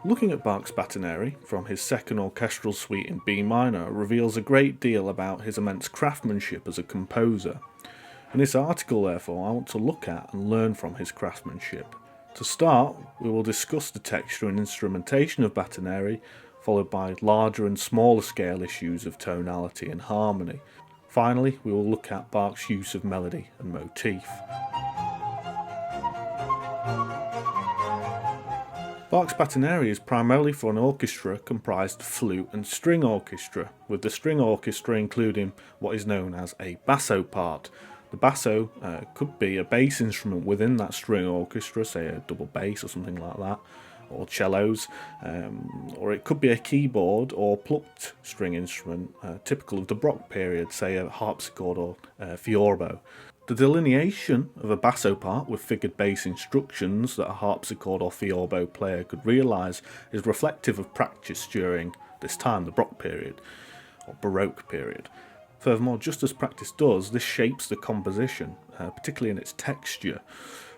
Looking at Bach's Badinerie from his second orchestral suite in B minor reveals a great deal about his immense craftsmanship as a composer. In this article, therefore, I want to look at and learn from his craftsmanship. To start, we will discuss the texture and instrumentation of Badinerie, followed by larger and smaller scale issues of tonality and harmony. Finally, we will look at Bach's use of melody and motif. Bach's Badinerie is primarily for an orchestra comprised of flute and string orchestra, with the string orchestra including what is known as a basso part. The basso could be a bass instrument within that string orchestra, say a double bass or something like that, or cellos, or it could be a keyboard or plucked string instrument, typical of the Bach period, say a harpsichord or fiorbo. The delineation of a basso part with figured bass instructions that a harpsichord or fiorbo player could realise is reflective of practice during this time, the Bach period, or Baroque period. Furthermore, just as practice does, this shapes the composition, particularly in its texture.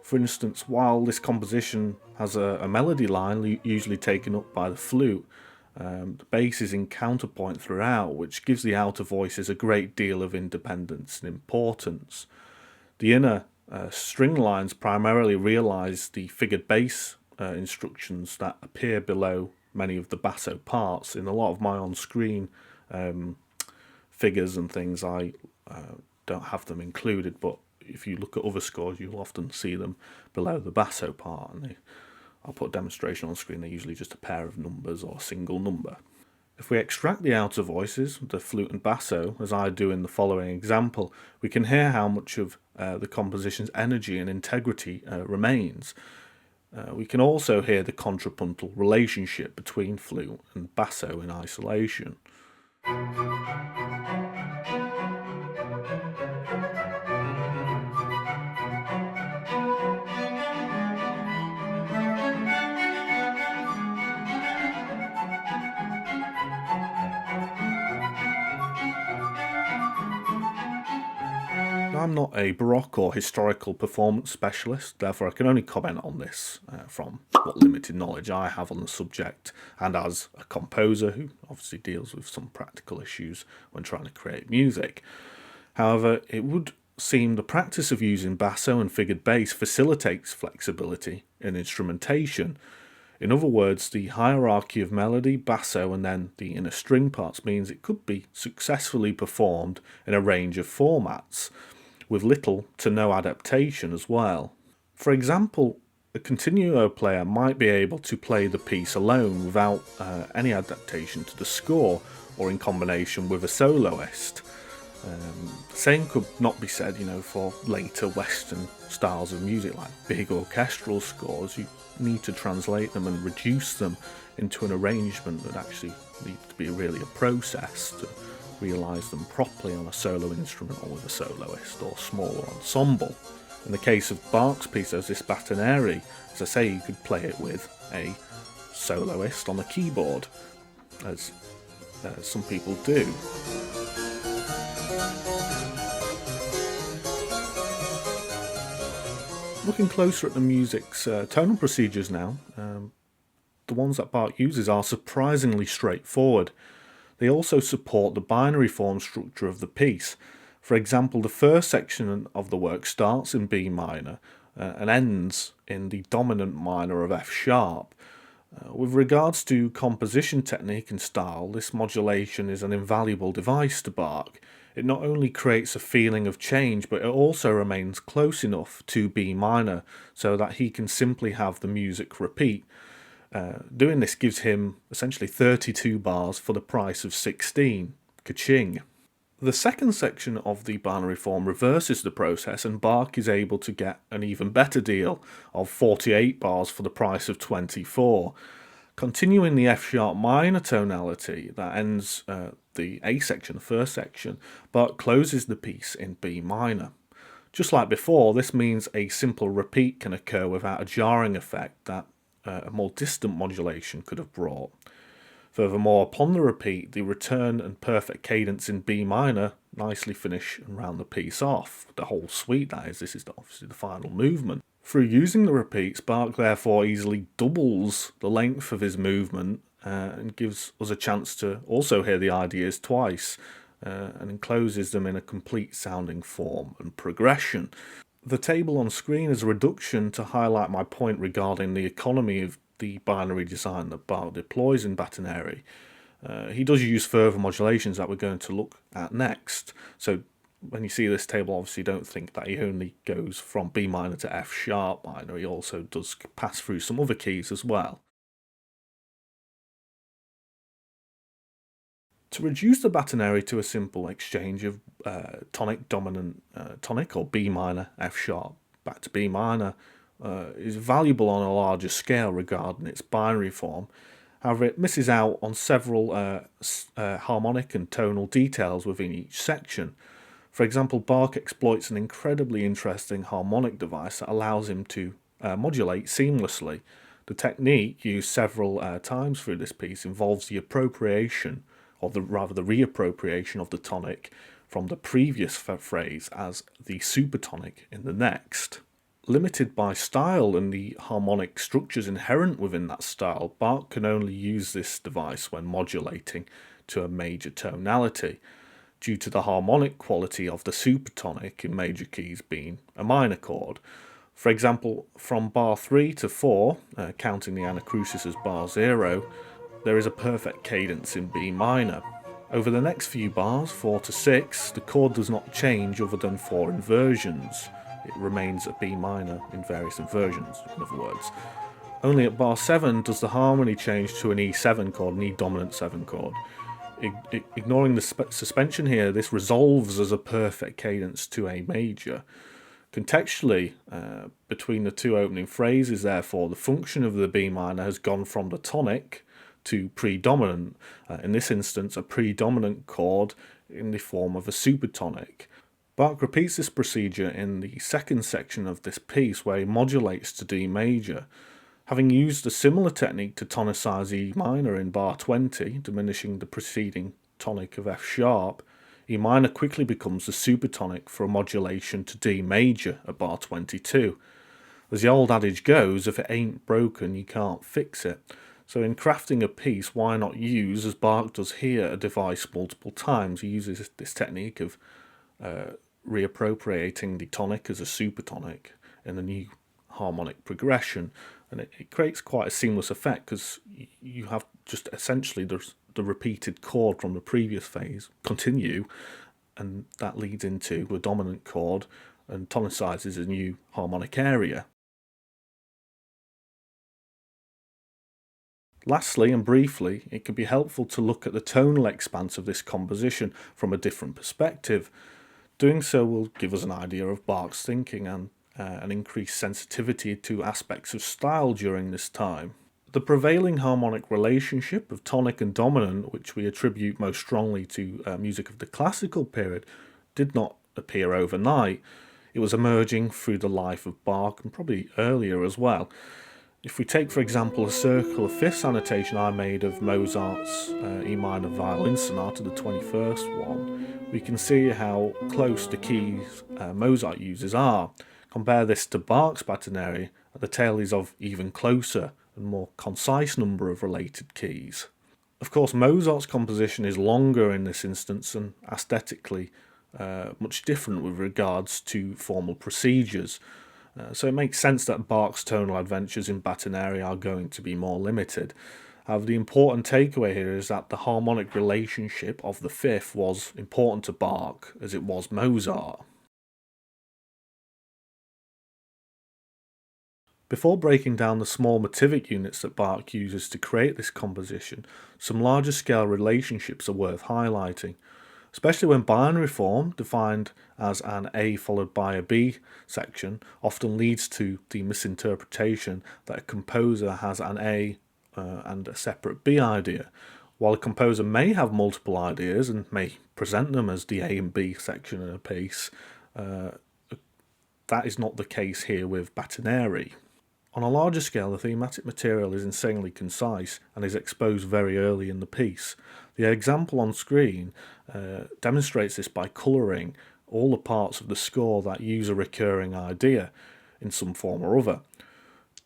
For instance, while this composition has a melody line usually taken up by the flute, the bass is in counterpoint throughout, which gives the outer voices a great deal of independence and importance. The inner string lines primarily realise the figured bass instructions that appear below many of the basso parts. In a lot of my on-screen figures and things, I don't have them included, but if you look at other scores, you'll often see them below the basso part. And I'll put a demonstration on screen. They're usually just a pair of numbers or a single number. If we extract the outer voices, the flute and basso, as I do in the following example, we can hear how much of the composition's energy and integrity remains. We can also hear the contrapuntal relationship between flute and basso in isolation. I'm not a Baroque or historical performance specialist, therefore I can only comment on this from what limited knowledge I have on the subject, and as a composer who obviously deals with some practical issues when trying to create music. However, it would seem the practice of using basso and figured bass facilitates flexibility in instrumentation. In other words, the hierarchy of melody, basso, and then the inner string parts means it could be successfully performed in a range of formats, with little to no adaptation as well. For example, a continuo player might be able to play the piece alone without any adaptation to the score, or in combination with a soloist. The same could not be said, for later Western styles of music, like big orchestral scores. You need to translate them and reduce them into an arrangement that actually needs to be really a process to realise them properly on a solo instrument or with a soloist or smaller ensemble. In the case of Bach's piece, as this Badinerie, as I say, you could play it with a soloist on a keyboard, as some people do. Looking closer at the music's tonal procedures now, the ones that Bach uses are surprisingly straightforward. They also support the binary form structure of the piece. For example, the first section of the work starts in B minor and ends in the dominant minor of F sharp. With regards to composition technique and style, this modulation is an invaluable device to Bach. It not only creates a feeling of change, but it also remains close enough to B minor so that he can simply have the music repeat. Doing this gives him essentially 32 bars for the price of 16. Ka-ching. The second section of the binary form reverses the process, and Bach is able to get an even better deal of 48 bars for the price of 24. Continuing the F sharp minor tonality that ends the A section, the first section, Bach closes the piece in B minor. Just like before, this means a simple repeat can occur without a jarring effect that a more distant modulation could have brought. Furthermore, upon the repeat, the return and perfect cadence in B minor nicely finish and round the piece off. The whole suite, that is. This is obviously the final movement. Through using the repeats, Bach therefore easily doubles the length of his movement and gives us a chance to also hear the ideas twice and encloses them in a complete sounding form and progression. The table on screen is a reduction to highlight my point regarding the economy of the binary design that Bach deploys in Badinerie. He does use further modulations that we're going to look at next. So when you see this table, obviously don't think that he only goes from B minor to F sharp minor. He also does pass through some other keys as well. To reduce the Badinerie to a simple exchange of tonic dominant tonic or B minor F sharp back to B minor is valuable on a larger scale regarding its binary form. However, it misses out on several harmonic and tonal details within each section. For example, Bach exploits an incredibly interesting harmonic device that allows him to modulate seamlessly. The technique, used several times through this piece, involves the appropriation, or the reappropriation of the tonic from the previous phrase as the supertonic in the next. Limited by style and the harmonic structures inherent within that style, Bach can only use this device when modulating to a major tonality, due to the harmonic quality of the supertonic in major keys being a minor chord. For example, from bar 3 to 4, counting the anacrusis as bar 0, there is a perfect cadence in B minor. Over the next few bars, 4 to 6, the chord does not change other than 4 inversions. It remains a B minor in various inversions, in other words. Only at bar 7 does the harmony change to an E7 chord, an E dominant 7 chord. Ignoring the suspension here, this resolves as a perfect cadence to A major. Contextually, between the two opening phrases, therefore, the function of the B minor has gone from the tonic to predominant, in this instance a predominant chord in the form of a supertonic. Bach repeats this procedure in the second section of this piece where he modulates to D major. Having used a similar technique to tonicize E minor in bar 20, diminishing the preceding tonic of F sharp, E minor quickly becomes the supertonic for a modulation to D major at bar 22. As the old adage goes, if it ain't broken, you can't fix it. So in crafting a piece, why not use, as Bach does here, a device multiple times? He uses this technique of reappropriating the tonic as a supertonic in a new harmonic progression, and it creates quite a seamless effect because you have just essentially the repeated chord from the previous phase continue, and that leads into a dominant chord and tonicizes a new harmonic area. Lastly and briefly, it can be helpful to look at the tonal expanse of this composition from a different perspective. Doing so will give us an idea of Bach's thinking and an increased sensitivity to aspects of style during this time. The prevailing harmonic relationship of tonic and dominant, which we attribute most strongly to music of the classical period, did not appear overnight. It was emerging through the life of Bach and probably earlier as well. If we take, for example, a circle of fifths annotation I made of Mozart's E minor violin sonata, the 21st one, we can see how close the keys Mozart uses are. Compare this to Bach's Badinerie, and the tale is of even closer and more concise number of related keys. Of course, Mozart's composition is longer in this instance and aesthetically much different with regards to formal procedures. So it makes sense that Bach's tonal adventures in Badinerie are going to be more limited. However, the important takeaway here is that the harmonic relationship of the fifth was important to Bach as it was Mozart. Before breaking down the small motivic units that Bach uses to create this composition, some larger scale relationships are worth highlighting, especially when binary form, defined as an A followed by a B section, often leads to the misinterpretation that a composer has an A and a separate B idea. While a composer may have multiple ideas and may present them as the A and B section in a piece, that is not the case here with Badinerie. On a larger scale, the thematic material is insanely concise and is exposed very early in the piece. The example on screen demonstrates this by colouring all the parts of the score that use a recurring idea. in some form or other.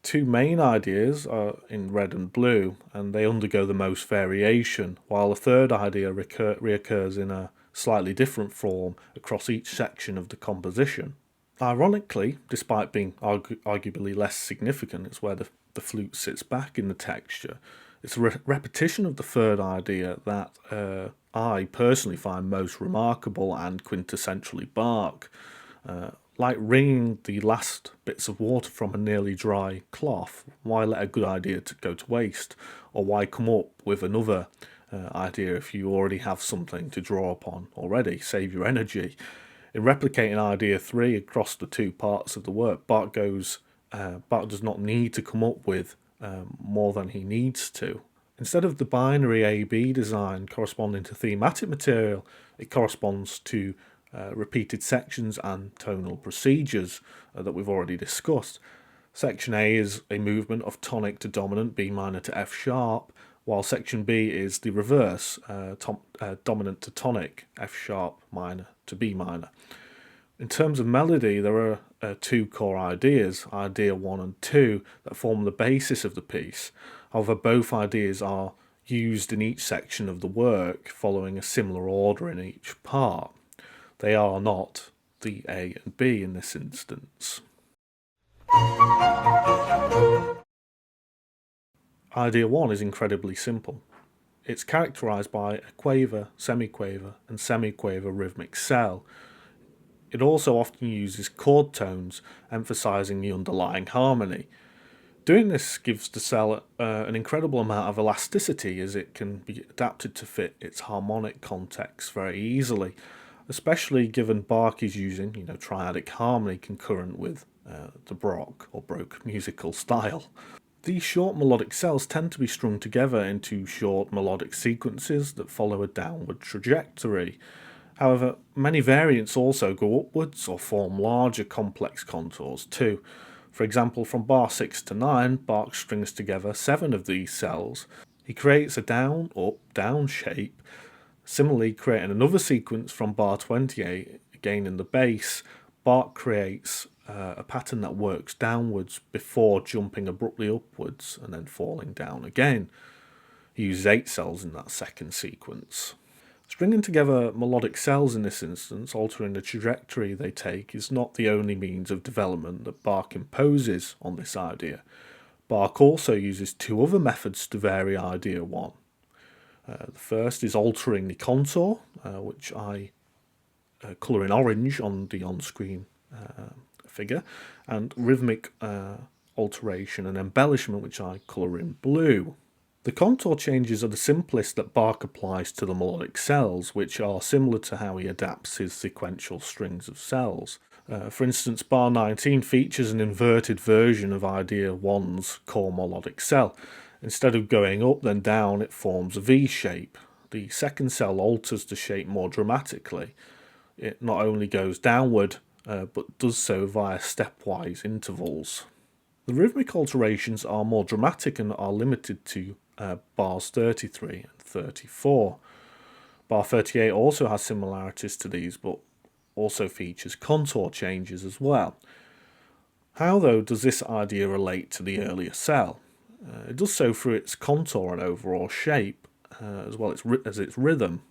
Two main ideas are in red and blue, and they undergo the most variation, while a third idea reoccurs in a slightly different form across each section of the composition. Ironically, despite being arguably less significant, it's where the flute sits back in the texture. It's a repetition of the third idea that I personally find most remarkable and quintessentially Bach. Like wringing the last bits of water from a nearly dry cloth. Why let a good idea go to waste? Or why come up with another idea if you already have something to draw upon already? Save your energy. In replicating idea 3 across the two parts of the work, Bach does not need to come up with more than he needs to. Instead of the binary A-B design corresponding to thematic material, it corresponds to repeated sections and tonal procedures that we've already discussed. Section A is a movement of tonic to dominant, B minor to F sharp, while section B is the reverse, dominant to tonic, F sharp minor to B minor. In terms of melody, there are two core ideas, idea 1 and 2, that form the basis of the piece. However, both ideas are used in each section of the work, following a similar order in each part. They are not the A and B in this instance. Idea 1 is incredibly simple. It's characterized by a quaver, semiquaver, and semiquaver rhythmic cell. It also often uses chord tones, emphasizing the underlying harmony. Doing this gives the cell an incredible amount of elasticity, as it can be adapted to fit its harmonic context very easily, especially given Bach is using, triadic harmony concurrent with the Baroque or Baroque musical style. These short melodic cells tend to be strung together into short melodic sequences that follow a downward trajectory. However, many variants also go upwards or form larger complex contours too. For example, from bar 6 to 9, Bach strings together 7 of these cells. He creates a down, up, down shape. Similarly, creating another sequence from bar 28, again in the bass, Bach creates a pattern that works downwards before jumping abruptly upwards and then falling down again. He uses 8 cells in that second sequence. Stringing together melodic cells in this instance, altering the trajectory they take, is not the only means of development that Bach imposes on this idea. Bach also uses 2 other methods to vary idea 1. The first is altering the contour, which I colour in orange on the on-screen figure, and rhythmic alteration and embellishment, which I colour in blue. The contour changes are the simplest that Bach applies to the melodic cells, which are similar to how he adapts his sequential strings of cells. For instance, bar 19 features an inverted version of idea 1's core melodic cell. Instead of going up then down, it forms a V shape. The second cell alters the shape more dramatically. It not only goes downward, but does so via stepwise intervals. The rhythmic alterations are more dramatic and are limited to bars 33 and 34. Bar 38 also has similarities to these, but also features contour changes as well. How, though, does this idea relate to the earlier cell? It does so through its contour and overall shape, as well as its rhythm,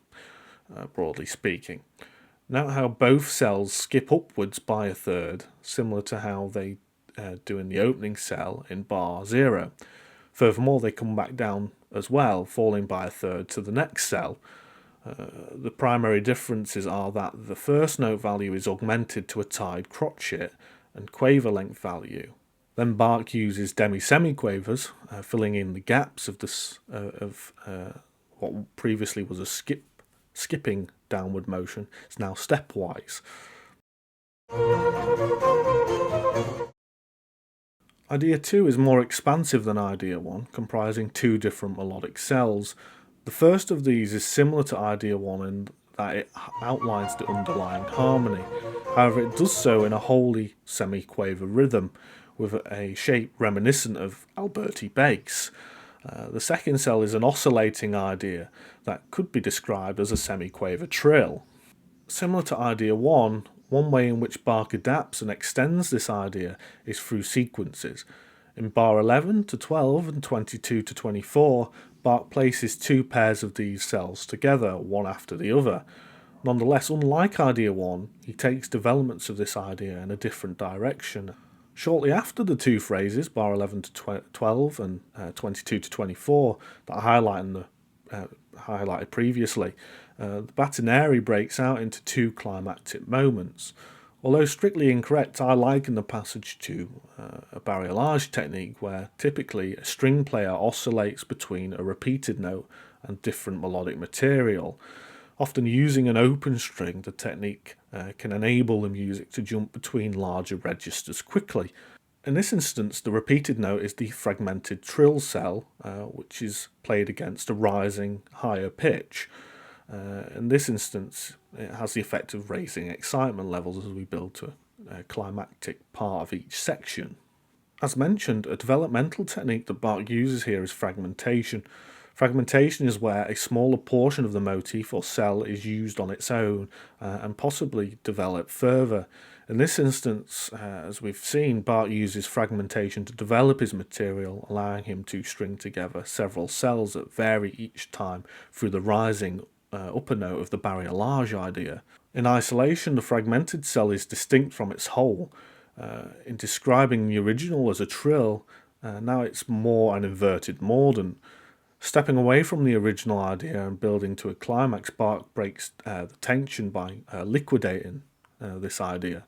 broadly speaking. Note how both cells skip upwards by a third, similar to how they do in the opening cell in bar 0. Furthermore, they come back down as well, falling by a third to the next cell. The primary differences are that the first note value is augmented to a tied crotchet and quaver length value. Then Bach uses demi-semiquavers, filling in the gaps of what previously was a skipping downward motion. It's now stepwise. Idea 2 is more expansive than idea 1, comprising 2 different melodic cells. The first of these is similar to idea 1 in that it outlines the underlying harmony. However, it does so in a wholly semi-quaver rhythm, with a shape reminiscent of Alberti bass. The second cell is an oscillating idea that could be described as a semi-quaver trill. Similar to idea 1, One way in which Bach adapts and extends this idea is through sequences. In bar 11 to 12 and 22 to 24, Bach places two pairs of these cells together, one after the other. Nonetheless, unlike idea 1, he takes developments of this idea in a different direction. Shortly after the two phrases, bar 11 to 12 and 22 to 24, that I highlighted previously, the Badinerie breaks out into two climactic moments. Although strictly incorrect, I liken the passage to a barrelage technique where typically a string player oscillates between a repeated note and different melodic material. Often using an open string, the technique can enable the music to jump between larger registers quickly. In this instance, the repeated note is the fragmented trill cell, which is played against a rising higher pitch. In this instance, it has the effect of raising excitement levels as we build to a climactic part of each section. As mentioned, a developmental technique that Bach uses here is fragmentation. Fragmentation is where a smaller portion of the motif or cell is used on its own and possibly developed further. In this instance, as we've seen, Bach uses fragmentation to develop his material, allowing him to string together several cells that vary each time through the rising upper note of the barrelage idea. In isolation, the fragmented cell is distinct from its whole. In describing the original as a trill, now it's more an inverted mordant. Stepping away from the original idea and building to a climax, Bach breaks the tension by liquidating this idea.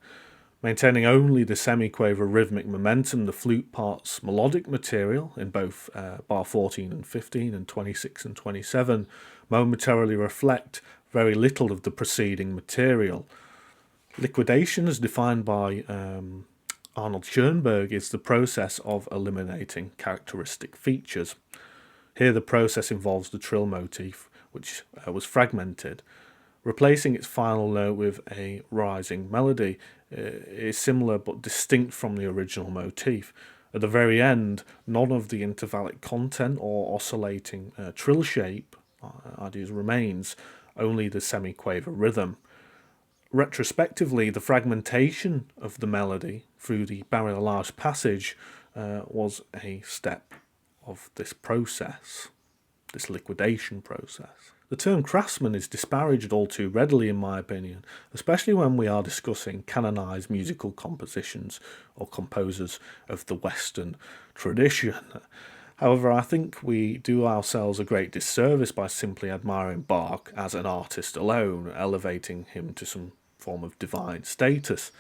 Maintaining only the semiquaver rhythmic momentum, the flute part's melodic material in both bar 14 and 15 and 26 and 27 momentarily reflect very little of the preceding material. Liquidation, as defined by Arnold Schoenberg, is the process of eliminating characteristic features. Here the process involves the trill motif, which was fragmented. Replacing its final note with a rising melody is similar but distinct from the original motif. At the very end, none of the intervallic content or oscillating trill shape ideas remains, only the semiquaver rhythm. Retrospectively, the fragmentation of the melody through the barrelage passage was a step of this process, this liquidation process. The term craftsman is disparaged all too readily, in my opinion, especially when we are discussing canonized musical compositions or composers of the Western tradition. However, I think we do ourselves a great disservice by simply admiring Bach as an artist alone, elevating him to some form of divine status.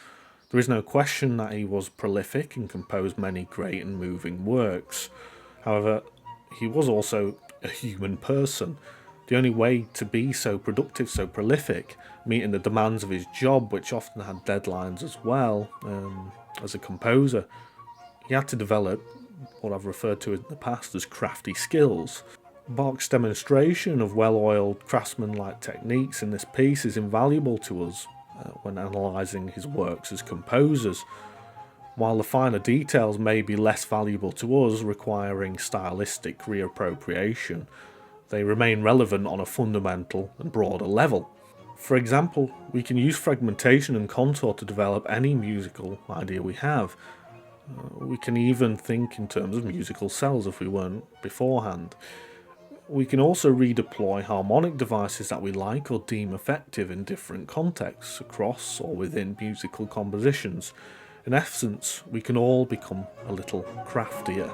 There is no question that he was prolific and composed many great and moving works. However, he was also a human person. The only way to be so productive, so prolific, meeting the demands of his job, which often had deadlines as well, as a composer, he had to develop what I've referred to in the past as crafty skills. Bach's demonstration of well-oiled craftsman-like techniques in this piece is invaluable to us when analysing his works as composers. While the finer details may be less valuable to us, requiring stylistic reappropriation, they remain relevant on a fundamental and broader level. For example, we can use fragmentation and contour to develop any musical idea we have. We can even think in terms of musical cells if we weren't beforehand. We can also redeploy harmonic devices that we like or deem effective in different contexts, across or within musical compositions. In essence, we can all become a little craftier.